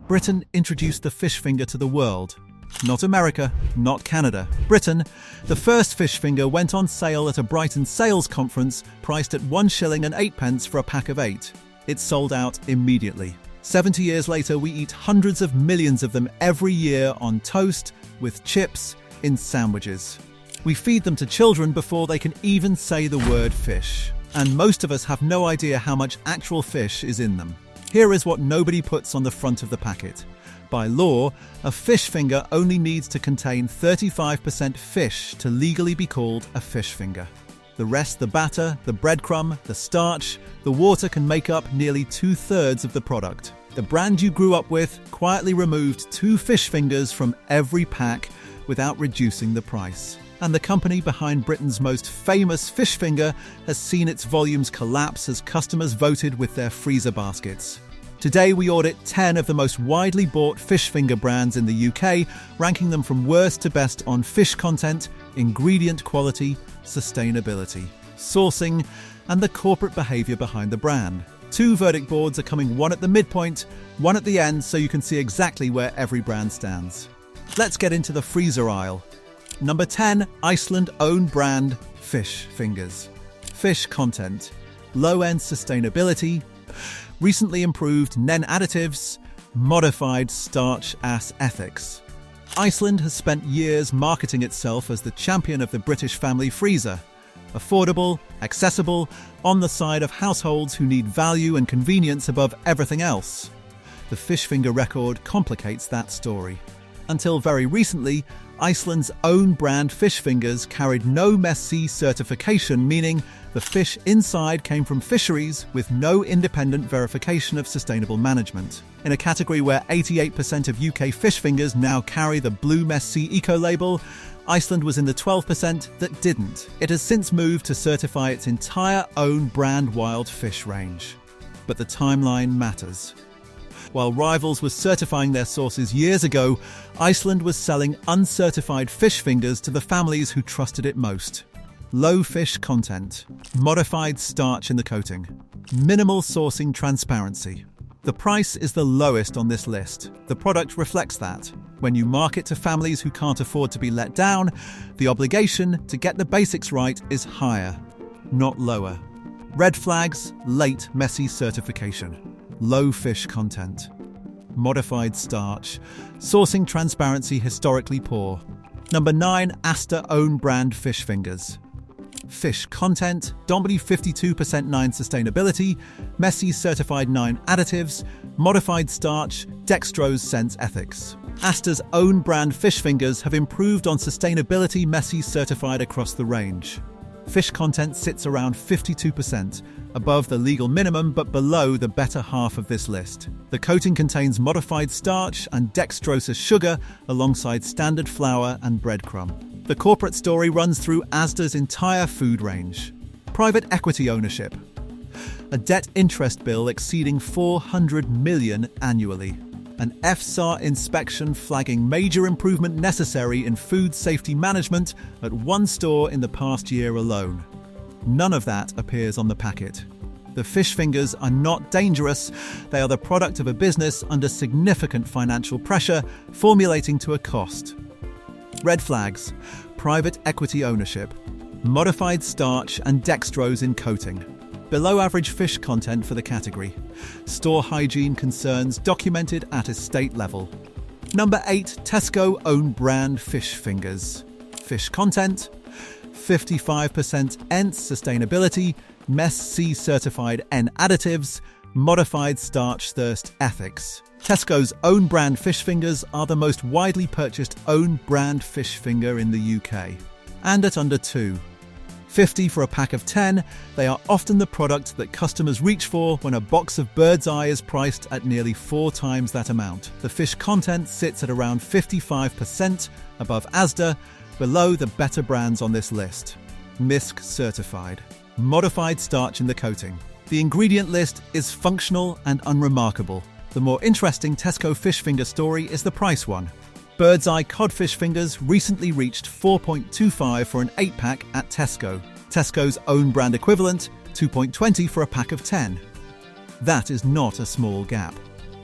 Britain introduced the fish finger to the world. Not America, not Canada. Britain. The first fish finger went on sale at a Brighton sales conference, priced at 1 shilling and 8 pence for a pack of 8. It sold out immediately. 70 years later, we eat hundreds of millions of them every year on toast, with chips, in sandwiches. We feed them to children before they can even say the word fish. And most of us have no idea how much actual fish is in them. Here is what nobody puts on the front of the packet. By law, a fish finger only needs to contain 35% fish to legally be called a fish finger. The rest, the batter, the breadcrumb, the starch, the water can make up nearly 2/3 of the product. The brand you grew up with quietly removed 2 fish fingers from every pack without reducing the price. And the company behind Britain's most famous fish finger has seen its volumes collapse as customers voted with their freezer baskets. Today we audit 10 of the most widely bought fish finger brands in the UK, ranking them from worst to best on fish content, ingredient quality, sustainability, sourcing, and the corporate behaviour behind the brand. 2 verdict boards are coming, one at the midpoint, one at the end, so you can see exactly where every brand stands. Let's get into the freezer aisle. Number 10, Iceland own brand fish fingers. Fish content, low-end sustainability, recently improved NEN additives, modified starch ethics. Iceland has spent years marketing itself as the champion of the British family freezer. Affordable, accessible, on the side of households who need value and convenience above everything else. The fish finger record complicates that story. Until very recently, Iceland's own brand fish fingers carried no MESC certification, meaning the fish inside came from fisheries with no independent verification of sustainable management. In a category where 88% of UK fish fingers now carry the blue MESC eco label, Iceland was in the 12% that didn't. It has since moved to certify its entire own brand wild fish range. But the timeline matters. While rivals were certifying their sources years ago, Iceland was selling uncertified fish fingers to the families who trusted it most. Low fish content, modified starch in the coating, minimal sourcing transparency. The price is the lowest on this list. The product reflects that. When you market to families who can't afford to be let down, the obligation to get the basics right is higher, not lower. Red flags, late MESC certification. Low fish content, modified starch, sourcing transparency historically poor. Number 9, Asda own brand fish fingers. Fish content, dominantly 52% 9 sustainability, MESC certified 9 additives, modified starch, dextrose sense ethics. Asda's own brand fish fingers have improved on sustainability MESC certified across the range. Fish content sits around 52%, above the legal minimum but below the better half of this list. The coating contains modified starch and dextrose as sugar alongside standard flour and breadcrumb. The corporate story runs through Asda's entire food range. Private equity ownership. A debt interest bill exceeding 400 million annually. An FSAR inspection flagging major improvement necessary in food safety management at one store in the past year alone. None of that appears on the packet. The fish fingers are not dangerous. They are the product of a business under significant financial pressure, formulating to a cost. Red flags, private equity ownership, modified starch and dextrose in coating. Below average fish content for the category. Store hygiene concerns documented at estate level. Number 8, Tesco own brand fish fingers. Fish content, 55% ENT sustainability, MESC certified N additives, modified starch thirst ethics. Tesco's own brand fish fingers are the most widely purchased own brand fish finger in the UK. And at under £2.50 for a pack of 10, they are often the product that customers reach for when a box of Bird's Eye is priced at nearly 4 times that amount. The fish content sits at around 55% above Asda, below the better brands on this list. MISC certified. Modified starch in the coating. The ingredient list is functional and unremarkable. The more interesting Tesco fish finger story is the price one. Bird's Eye codfish fingers recently reached $4.25 for an 8-pack at Tesco. Tesco's own brand equivalent, $2.20 for a pack of 10. That is not a small gap.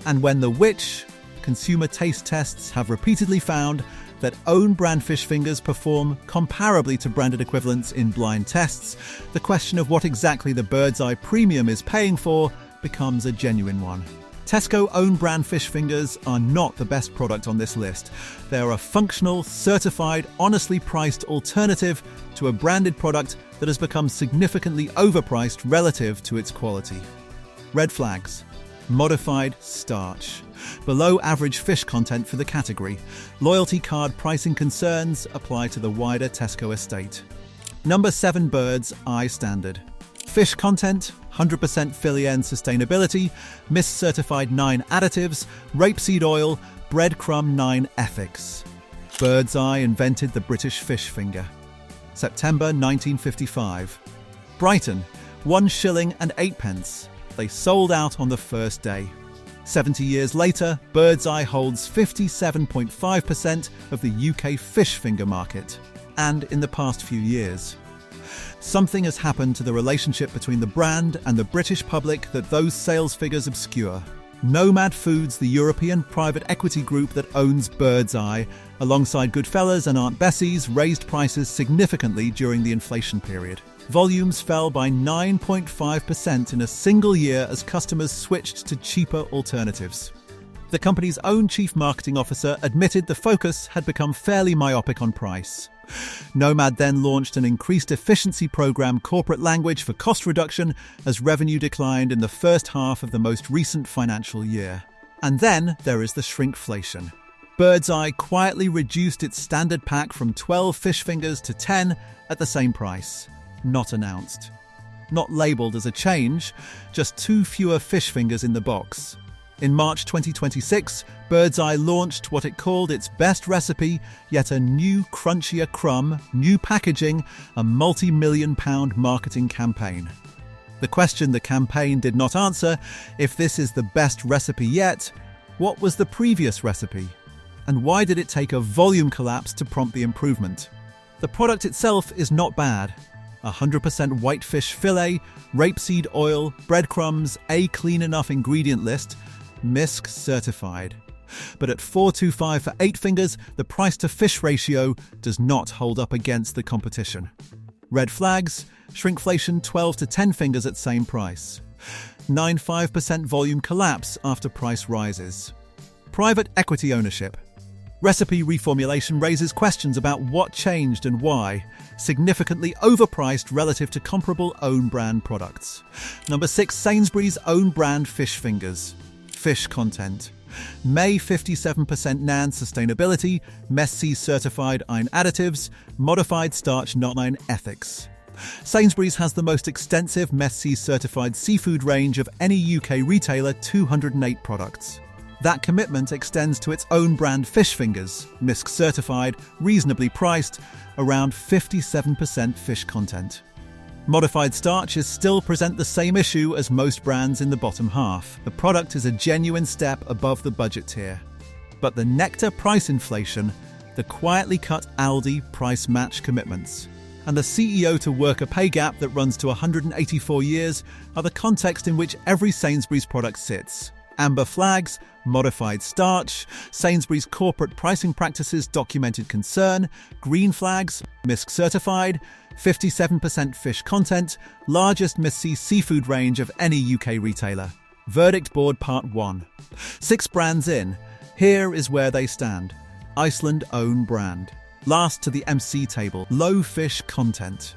And when the which consumer taste tests have repeatedly found that own brand fish fingers perform comparably to branded equivalents in blind tests, the question of what exactly the Bird's Eye premium is paying for becomes a genuine one. Tesco own brand fish fingers are not the best product on this list. They are a functional, certified, honestly priced alternative to a branded product that has become significantly overpriced relative to its quality. Red flags. Modified starch. Below average fish content for the category. Loyalty card pricing concerns apply to the wider Tesco estate. Number 7 Bird's Eye standard. Fish content, 100% filet-end sustainability, MIST certified 9 additives, rapeseed oil, breadcrumb 9 ethics. Bird's Eye invented the British fish finger. September 1955. Brighton, 1 shilling and 8 pence. They sold out on the first day. 70 years later, Bird's Eye holds 57.5% of the UK fish finger market. And in the past few years, something has happened to the relationship between the brand and the British public that those sales figures obscure. Nomad Foods, the European private equity group that owns Bird's Eye, alongside Goodfellas and Aunt Bessie's, raised prices significantly during the inflation period. Volumes fell by 9.5% in a single year as customers switched to cheaper alternatives. The company's own chief marketing officer admitted the focus had become fairly myopic on price. Nomad then launched an increased efficiency program corporate language for cost reduction as revenue declined in the first half of the most recent financial year. And then there is the shrinkflation. Bird's Eye quietly reduced its standard pack from 12 fish fingers to 10 at the same price. Not announced. Not labelled as a change, just 2 fewer fish fingers in the box. In March 2026, Bird's Eye launched what it called its best recipe, yet a new crunchier crumb, new packaging, a multi-million-pound marketing campaign. The question the campaign did not answer, if this is the best recipe yet, what was the previous recipe? And why did it take a volume collapse to prompt the improvement? The product itself is not bad. 100% whitefish fillet, rapeseed oil, breadcrumbs, a clean enough ingredient list, MISC certified. But at $4.25 for 8 fingers, the price-to-fish ratio does not hold up against the competition. Red flags, shrinkflation 12 to 10 fingers at same price. 9.5% volume collapse after price rises. Private equity ownership. Recipe reformulation raises questions about what changed and why, significantly overpriced relative to comparable own-brand products. Number 6, Sainsbury's own-brand fish fingers. Fish content. May 57% NAN sustainability, MESC certified iron additives, modified starch not iron ethics. Sainsbury's has the most extensive MESC certified seafood range of any UK retailer, 208 products. That commitment extends to its own brand fish fingers, MISC certified, reasonably priced, around 57% fish content. Modified starches still present the same issue as most brands in the bottom half. The product is a genuine step above the budget tier. But the nectar price inflation, the quietly cut Aldi price match commitments, and the CEO to worker pay gap that runs to 184 years are the context in which every Sainsbury's product sits. Amber flags, modified starch, Sainsbury's corporate pricing practices documented concern, green flags, MISC certified, 57% fish content, largest MISC seafood range of any UK retailer. Verdict Board Part 1. 6 brands in. Here is where they stand. Iceland own brand. Last to the MC table, low fish content.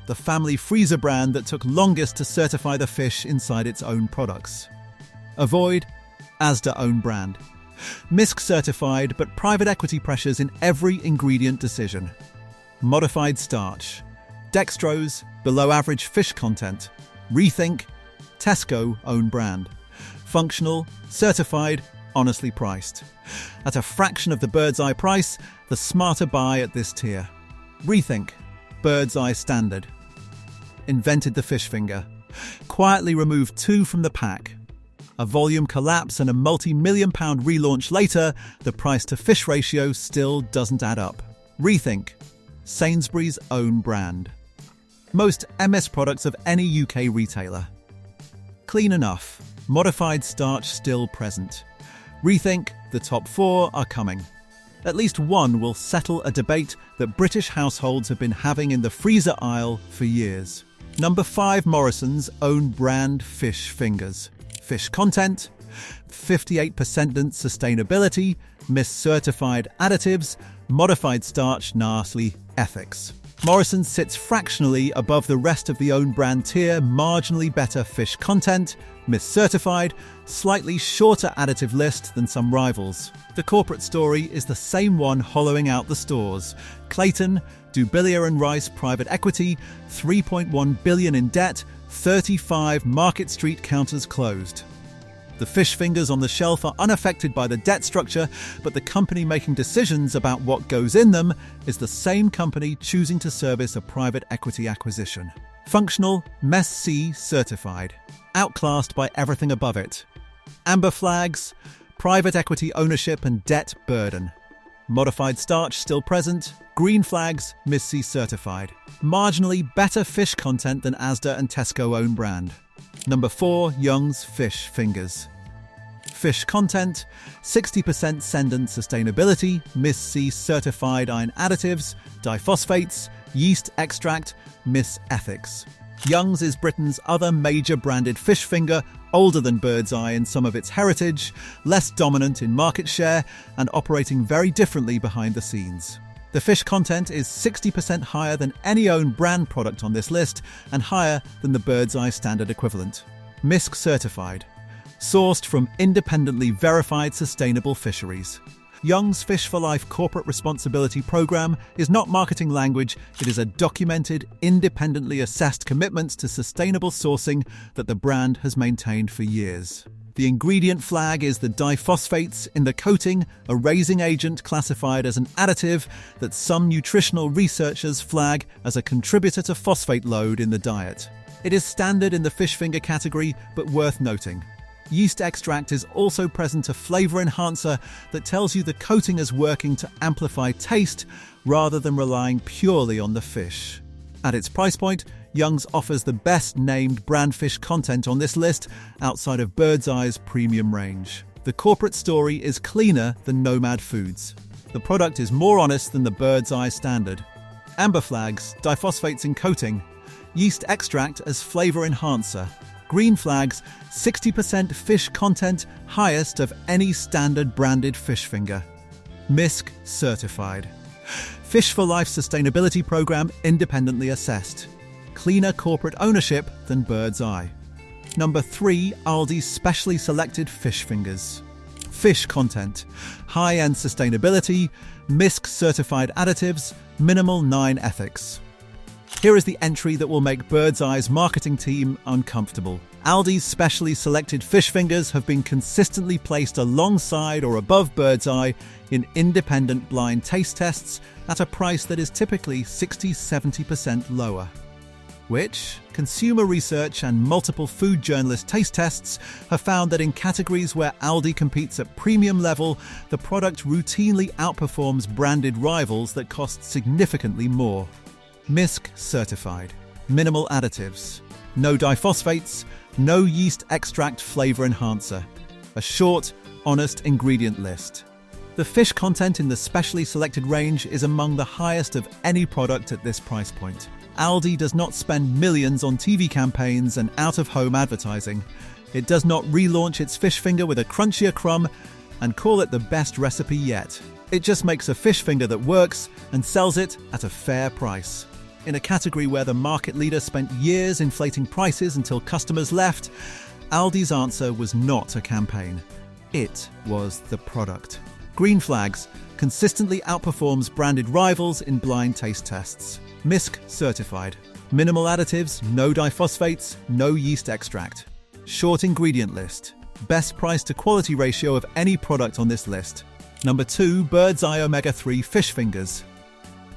The family freezer brand that took longest to certify the fish inside its own products. Avoid, Asda own brand. MISC certified, but private equity pressures in every ingredient decision. Modified starch. Dextrose, below average fish content. Rethink, Tesco own brand. Functional, certified, honestly priced. At a fraction of the Bird's Eye price, the smarter buy at this tier. Rethink, Bird's Eye standard. Invented the fish finger. Quietly removed 2 from the pack. A volume collapse and a multi-million-pound relaunch later, the price-to-fish ratio still doesn't add up. Rethink, Sainsbury's own brand. Most MS products of any UK retailer. Clean enough, modified starch still present. Rethink, the top 4 are coming. At least one will settle a debate that British households have been having in the freezer aisle for years. Number 5, Morrisons' own brand fish fingers. Fish content, 58% sustainability, certified additives, modified starch, lastly, ethics. Morrisons sits fractionally above the rest of the own brand tier, marginally better fish content, certified, slightly shorter additive list than some rivals. The corporate story is the same one hollowing out the stores. Clayton, Dubilier and Rice private equity, 3.1 billion in debt, 35 Market Street counters closed. The fish fingers on the shelf are unaffected by the debt structure, but the company making decisions about what goes in them is the same company choosing to service a private equity acquisition. Functional, MESC certified, outclassed by everything above it. Amber flags, private equity ownership and debt burden. Modified starch still present, green flags, MESC certified. Marginally better fish content than Asda and Tesco own brand. Number 4, Young's fish fingers. Fish content, 60% Sendon sustainability, MESC certified iron additives, diphosphates, yeast extract, ethics. Young's is Britain's other major branded fish finger, older than Bird's Eye in some of its heritage, less dominant in market share, and operating very differently behind the scenes. The fish content is 60% higher than any own brand product on this list and higher than the Bird's Eye standard equivalent. MISC certified, sourced from independently verified sustainable fisheries. Young's Fish for Life corporate responsibility program is not marketing language, it is a documented, independently assessed commitment to sustainable sourcing that the brand has maintained for years. The ingredient flag is the diphosphates in the coating, a raising agent classified as an additive that some nutritional researchers flag as a contributor to phosphate load in the diet. It is standard in the fish finger category, but worth noting. Yeast extract is also present, a flavor enhancer that tells you the coating is working to amplify taste rather than relying purely on the fish. At its price point, Young's offers the best named brand fish content on this list outside of Bird's Eye's premium range. The corporate story is cleaner than Nomad Foods. The product is more honest than the Bird's Eye standard. Amber flags, diphosphates in coating, yeast extract as flavor enhancer. Green flags, 60% fish content, highest of any standard branded fish finger. MISC certified. Fish for Life sustainability program independently assessed. Cleaner corporate ownership than Bird's Eye. Number 3, Aldi's specially selected fish fingers. Fish content, high-end sustainability, MISC certified additives, minimal 9 ethics. Here is the entry that will make Bird's Eye's marketing team uncomfortable. Aldi's specially selected fish fingers have been consistently placed alongside or above Bird's Eye in independent blind taste tests at a price that is typically 60-70% lower. Which, consumer research and multiple food journalist taste tests have found that in categories where Aldi competes at premium level, the product routinely outperforms branded rivals that cost significantly more. MISC certified, minimal additives, no diphosphates, no yeast extract flavor enhancer, a short, honest ingredient list. The fish content in the specially selected range is among the highest of any product at this price point. Aldi does not spend millions on TV campaigns and out-of-home advertising. It does not relaunch its fish finger with a crunchier crumb and call it the best recipe yet. It just makes a fish finger that works and sells it at a fair price. In a category where the market leader spent years inflating prices until customers left, Aldi's answer was not a campaign. It was the product. Green flags, consistently outperforms branded rivals in blind taste tests. MISC certified. Minimal additives, no diphosphates, no yeast extract. Short ingredient list. Best price to quality ratio of any product on this list. Number 2, Bird's Eye Omega-3 fish fingers.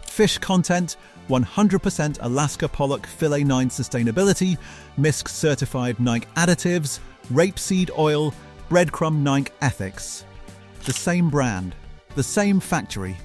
Fish content, 100% Alaska pollock filet 9 sustainability, MISC certified Nike additives, rapeseed oil, breadcrumb Nike ethics. The same brand, the same factory,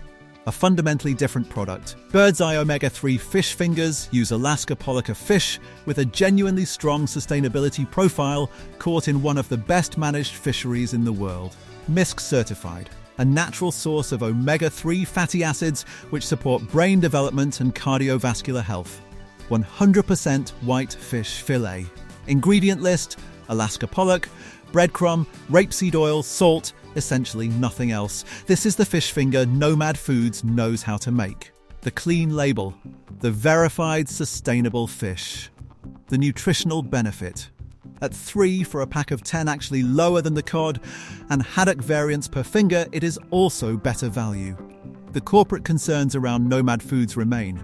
a fundamentally different product. Bird's Eye Omega-3 fish fingers use Alaska pollock fish with a genuinely strong sustainability profile caught in one of the best managed fisheries in the world. MISC certified, a natural source of omega-3 fatty acids which support brain development and cardiovascular health. 100% white fish fillet. Ingredient list: Alaska pollock, breadcrumb, rapeseed oil, salt, essentially nothing else. This is the fish finger Nomad Foods knows how to make. The clean label, the verified sustainable fish. The nutritional benefit. At 3 for a pack of 10, actually lower than the cod, and haddock variants per finger, it is also better value. The corporate concerns around Nomad Foods remain.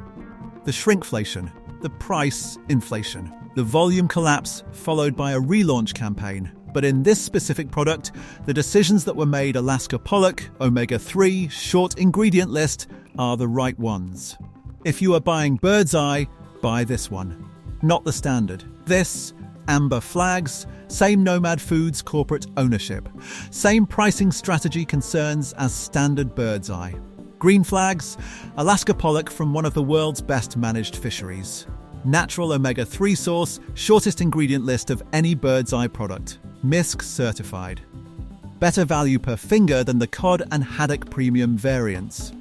The shrinkflation, the price inflation, the volume collapse followed by a relaunch campaign. But in this specific product, the decisions that were made Alaska pollock, omega-3, short ingredient list are the right ones. If you are buying bird's eye, buy this one. Not the standard. This, amber flags, same Nomad Foods corporate ownership. Same pricing strategy concerns as standard bird's eye. Green flags, Alaska pollock from one of the world's best managed fisheries. Natural omega-3 source, shortest ingredient list of any bird's eye product. MISC certified. Better value per finger than the cod and haddock premium variants.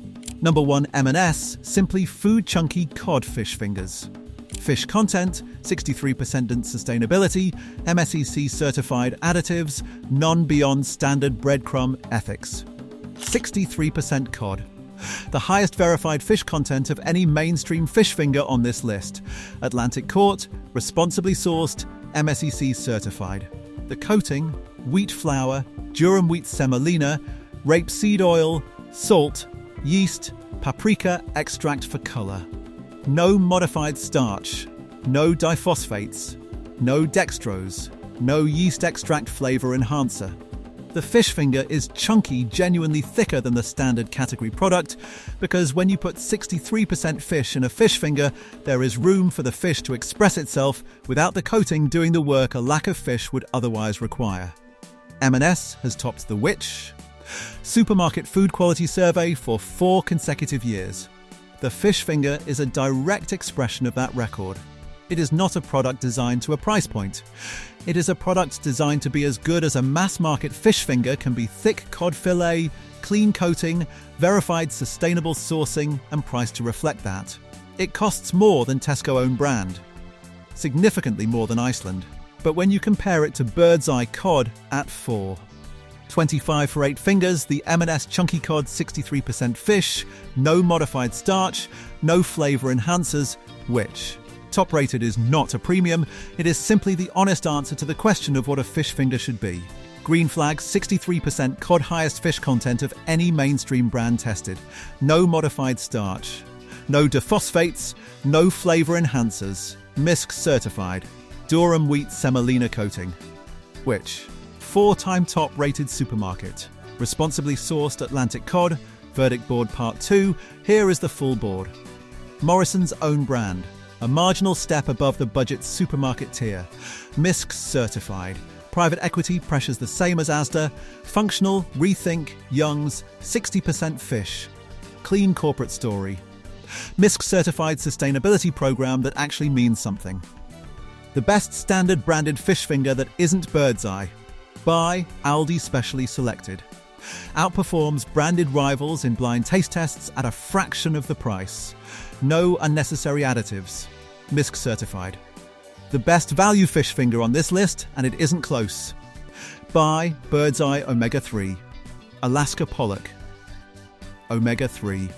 Number 1 M&S, simply food chunky cod fish fingers. Fish content, 63% sustainability, MSEC certified additives, non-beyond standard breadcrumb ethics. 63% cod. The highest verified fish content of any mainstream fish finger on this list. Atlantic caught, responsibly sourced, MSEC certified. The coating, wheat flour, durum wheat semolina, rapeseed oil, salt, yeast, paprika extract for color. No modified starch, no diphosphates, no dextrose, no yeast extract flavor enhancer. The fish finger is chunky, genuinely thicker than the standard category product, because when you put 63% fish in a fish finger, there is room for the fish to express itself without the coating doing the work a lack of fish would otherwise require. M&S has topped the Which? Supermarket Food Quality Survey for 4 consecutive years. The fish finger is a direct expression of that record. It is not a product designed to a price point. It is a product designed to be as good as a mass-market fish finger can be: thick cod fillet, clean coating, verified sustainable sourcing, and priced to reflect that. It costs more than Tesco own brand, significantly more than Iceland, but when you compare it to bird's eye cod at 4. 25 for 8 fingers, the M&S Chunky Cod 63% fish, no modified starch, no flavor enhancers, which top rated is not a premium, it is simply the honest answer to the question of what a fish finger should be. Green flag, 63% cod, highest fish content of any mainstream brand tested. No modified starch. No diphosphates, no flavor enhancers. MISC certified. Durum wheat semolina coating. Which 4-time top rated supermarket. Responsibly sourced Atlantic cod. Verdict board part 2. Here is the full board. Morrisons own brand. A marginal step above the budget supermarket tier. MISC certified. Private equity pressures the same as Asda. Functional, Rethink, Young's, 60% fish. Clean corporate story. MISC certified sustainability program that actually means something. The best standard branded fish finger that isn't bird's eye. By Aldi specially selected. Outperforms branded rivals in blind taste tests at a fraction of the price. No unnecessary additives. MISC certified. The best value fish finger on this list, and it isn't close. By Bird's Eye Omega-3. Alaska pollock. Omega-3.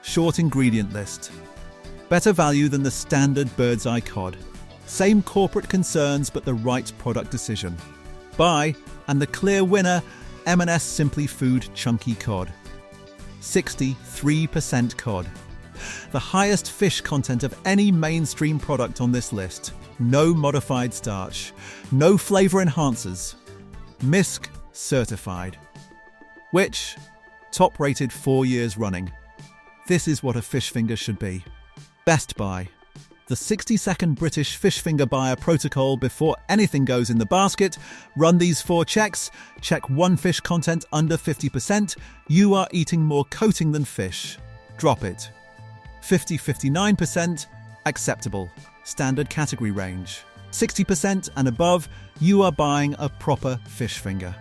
Short ingredient list. Better value than the standard Bird's Eye cod. Same corporate concerns but the right product decision. By, and the clear winner, M&S Simply Food Chunky Cod. 63% cod. The highest fish content of any mainstream product on this list. No modified starch. No flavor enhancers. MISC certified. Which, top rated 4 years running. This is what a fish finger should be. Best Buy. The 60-second British fish finger buyer protocol before anything goes in the basket. Run these 4 checks. Check 1 fish content under 50%. You are eating more coating than fish. Drop it. 50-59%, acceptable. Standard category range. 60% and above, you are buying a proper fish finger.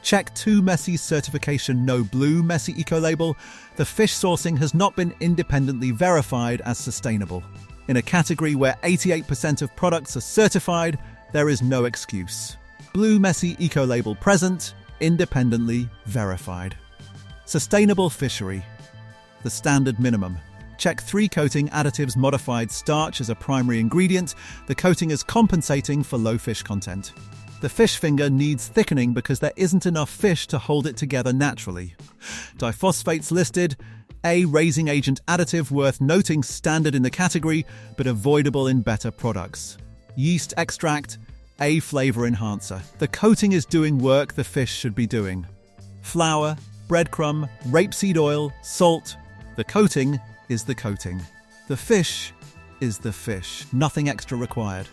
Check Too Messy certification No Blue Messy Eco label. The fish sourcing has not been independently verified as sustainable. In a category where 88% of products are certified, there is no excuse. Blue Messy Eco label present, independently verified. Sustainable fishery. The standard minimum. Check 3 coating additives modified starch as a primary ingredient. The coating is compensating for low fish content. The fish finger needs thickening because there isn't enough fish to hold it together naturally. Diphosphates listed. A raising agent additive worth noting, standard in the category, but avoidable in better products. Yeast extract. A flavor enhancer. The coating is doing work the fish should be doing. Flour, breadcrumb, rapeseed oil, salt. The coating is the coating. The fish is the fish. Nothing extra required.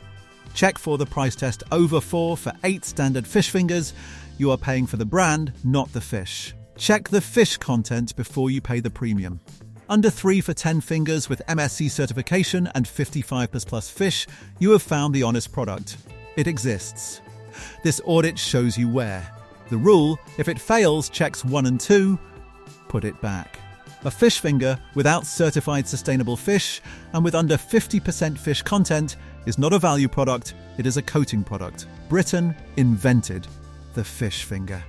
Check for the price test over 4 for 8 standard fish fingers. You are paying for the brand, not the fish. Check the fish content before you pay the premium. Under 3 for 10 fingers with MSC certification and 55+ fish, you have found the honest product. It exists. This audit shows you where. The rule, if it fails checks 1 and 2, put it back. A fish finger without certified sustainable fish and with under 50% fish content is not a value product, it is a coating product. Britain invented the fish finger.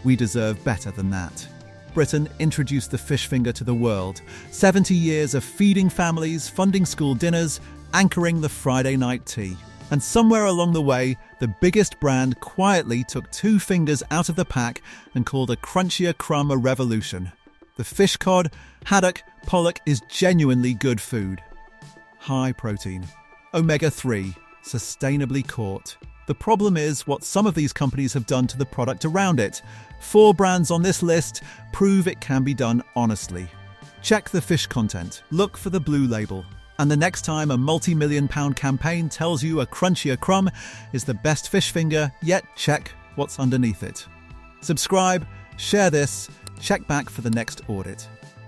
We deserve better than that. Britain introduced the fish finger to the world. 70 years of feeding families, funding school dinners, anchoring the Friday night tea. And somewhere along the way, the biggest brand quietly took 2 fingers out of the pack and called a crunchier crumb a revolution. The fish cod, haddock, pollock is genuinely good food. High protein. Omega-3, sustainably caught. The problem is what some of these companies have done to the product around it. 4 brands on this list prove it can be done honestly. Check the fish content. Look for the blue label. And the next time a multi-million-pound campaign tells you a crunchier crumb is the best fish finger, yet check what's underneath it. Subscribe, share this, check back for the next audit.